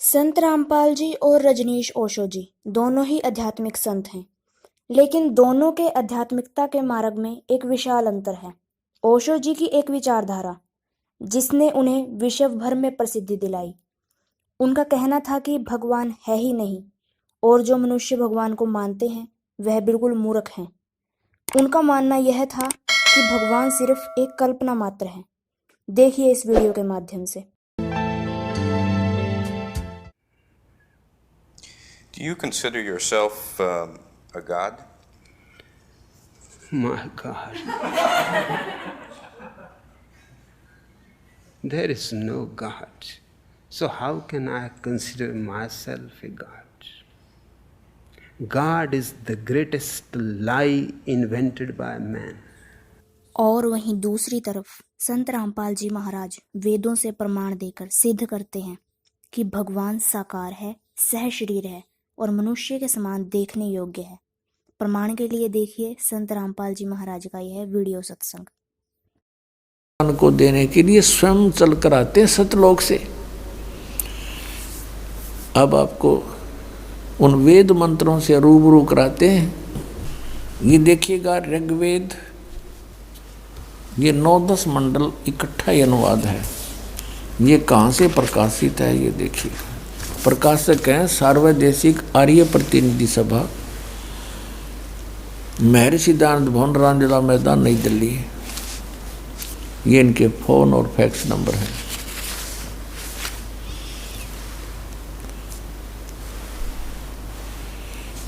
संत रामपाल जी और रजनीश ओशो जी दोनों ही आध्यात्मिक संत हैं, लेकिन दोनों के आध्यात्मिकता के मार्ग में एक विशाल अंतर है। ओशो जी की एक विचारधारा जिसने उन्हें विश्व भर में प्रसिद्धि दिलाई। उनका कहना था कि भगवान है ही नहीं और जो मनुष्य भगवान को मानते हैं वह बिल्कुल मूर्ख हैं। उनका मानना यह था कि भगवान सिर्फ एक कल्पना मात्र है। देखिए इस वीडियो के माध्यम से। Do you consider yourself a god? My God. There is no God. So how can I consider myself a God? God is the greatest lie invented by man. और वहीं दूसरी तरफ संत रामपाल जी महाराज वेदों से प्रमाण देकर सिद्ध करते हैं कि भगवान साकार है, सहशरीर है और मनुष्य के समान देखने योग्य है। प्रमाण के लिए देखिए संत रामपाल जी महाराज का यह वीडियो सत्संग। को देने के लिए स्वयं चल कर आते हैं सतलोक से। अब आपको उन वेद मंत्रों से रूबरू कराते हैं। ये देखिएगा ऋग्वेद, ये 9-10 मंडल इकट्ठा ही अनुवाद है। ये कहाँ से प्रकाशित है ये देखिए। प्रकाशक हैं सार्वदेशिक आर्य प्रतिनिधि सभा, महर्षि दयानंद भवन, रामलीला मैदान, नई दिल्ली। ये इनके फ़ोन और फैक्स नंबर हैं।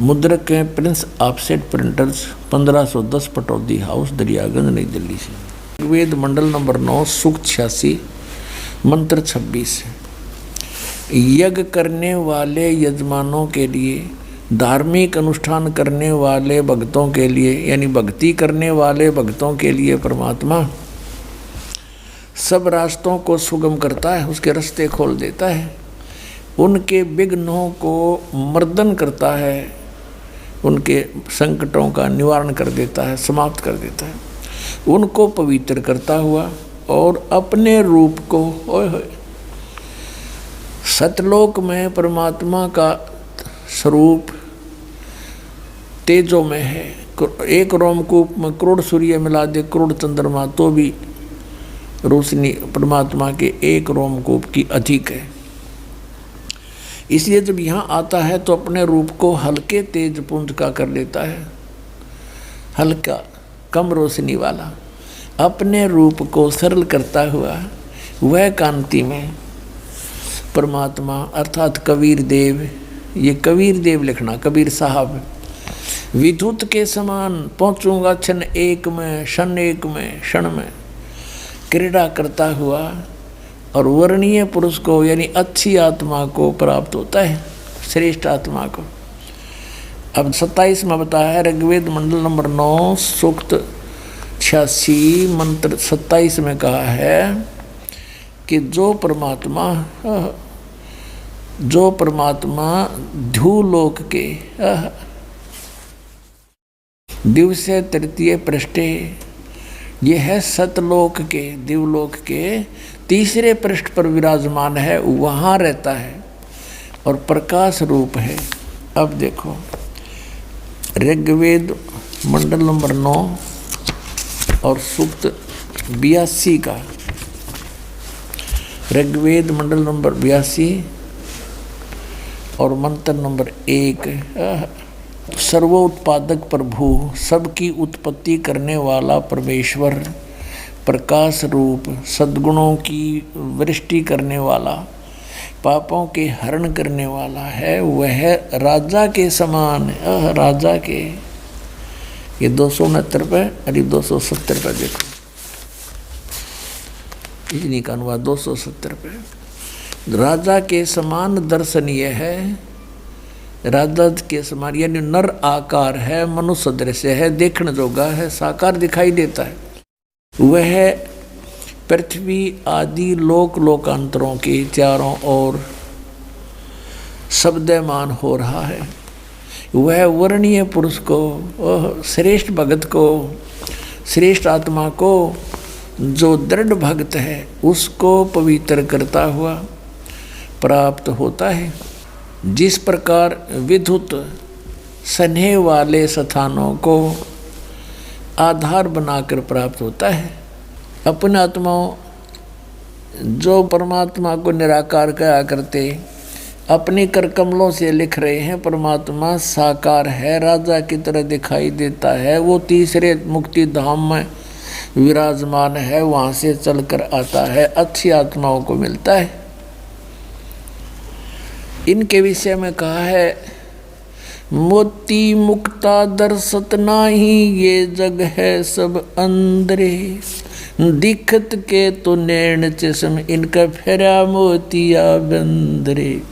मुद्रक हैं Prince offset printers, 1510 Pataudi house, Daryaganj, नई दिल्ली से। वेद मंडल नंबर 9, सूक्त 86, मंत्र 26। यज्ञ करने वाले यजमानों के लिए, धार्मिक अनुष्ठान करने वाले भक्तों के लिए, यानी भक्ति करने वाले भक्तों के लिए परमात्मा सब रास्तों को सुगम करता है, उसके रास्ते खोल देता है, उनके विघ्नों को मर्दन करता है, उनके संकटों का निवारण कर देता है, समाप्त कर देता है, उनको पवित्र करता हुआ और अपने रूप को सतलोक में परमात्मा का स्वरूप तेजों में है। एक रोमकूप में करोड़ सूर्य मिला दे, करोड़ चंद्रमा, तो भी रोशनी परमात्मा के एक रोमकूप की अधिक है। इसलिए जब यहाँ आता है तो अपने रूप को हल्के तेज पुंज का कर लेता है, हल्का कम रोशनी वाला, अपने रूप को सरल करता हुआ वह कांति में परमात्मा अर्थात कबीर देव, ये कबीर देव लिखना, कबीर साहब, विद्युत के समान पहुँचूंगा क्षण एक में, क्षण एक में, क्षण में क्रीड़ा करता हुआ और वर्णीय पुरुष को यानी अच्छी आत्मा को प्राप्त होता है, श्रेष्ठ आत्मा को। अब 27 में बताया है ऋग्वेद मंडल नंबर 9, सूक्त 86, मंत्र 27 में कहा है कि जो परमात्मा ध्युलोक के दिवसे तृतीय पृष्ठे, ये है सतलोक के, दिवलोक के तीसरे पृष्ठ पर विराजमान है, वहाँ रहता है और प्रकाश रूप है। अब देखो ऋग्वेद मंडल नंबर 9 और सूक्त 82 का, ऋग्वेद मंडल नंबर 82 और मंत्र नंबर 1, सर्वोत्पादक प्रभु, सबकी उत्पत्ति करने वाला परमेश्वर, प्रकाश रूप, सद्गुणों की वृष्टि करने वाला, पापों के हरण करने वाला है, वह राजा के समान, राजा के। ये 269 पे और 270 पे देखो, इन्हीं का अनुवाद 270 पे। राजा के समान दर्शनीय है, राजा के समान यानी नर आकार है, मनुष्य दृश्य है, देखने जोगा है, साकार दिखाई देता है। वह पृथ्वी आदि लोकांतरों के चारों ओर शब्दमान हो रहा है। वह वर्णीय पुरुष को, श्रेष्ठ भगत को, श्रेष्ठ आत्मा को, जो दृढ़ भक्त है उसको पवित्र करता हुआ प्राप्त होता है। जिस प्रकार विद्युत स्नेह वाले स्थानों को आधार बनाकर प्राप्त होता है, अपने आत्माओं जो परमात्मा को निराकार कहा करते अपनी कर कमलों से लिख रहे हैं परमात्मा साकार है, राजा की तरह दिखाई देता है, वो तीसरे मुक्ति धाम में विराजमान है, वहाँ से चलकर आता है, अच्छी आत्माओं को मिलता है। इनके विषय में कहा है मोती मुक्ता दर्शत नाही, ये जग है सब अंदरे, दिखत के तो नैन चश्म, इनका फेरा मोतिया बंदरे।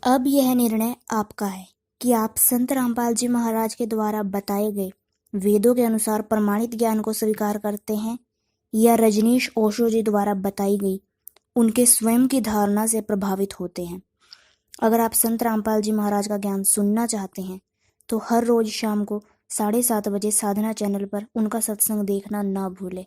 अब यह निर्णय आपका है कि आप संत रामपाल जी महाराज के द्वारा बताए गए वेदों के अनुसार प्रमाणित ज्ञान को स्वीकार करते हैं या रजनीश ओशो जी द्वारा बताई गई उनके स्वयं की धारणा से प्रभावित होते हैं। अगर आप संत रामपाल जी महाराज का ज्ञान सुनना चाहते हैं तो हर रोज शाम को 7:30 बजे साधना चैनल पर उनका सत्संग देखना ना भूलें।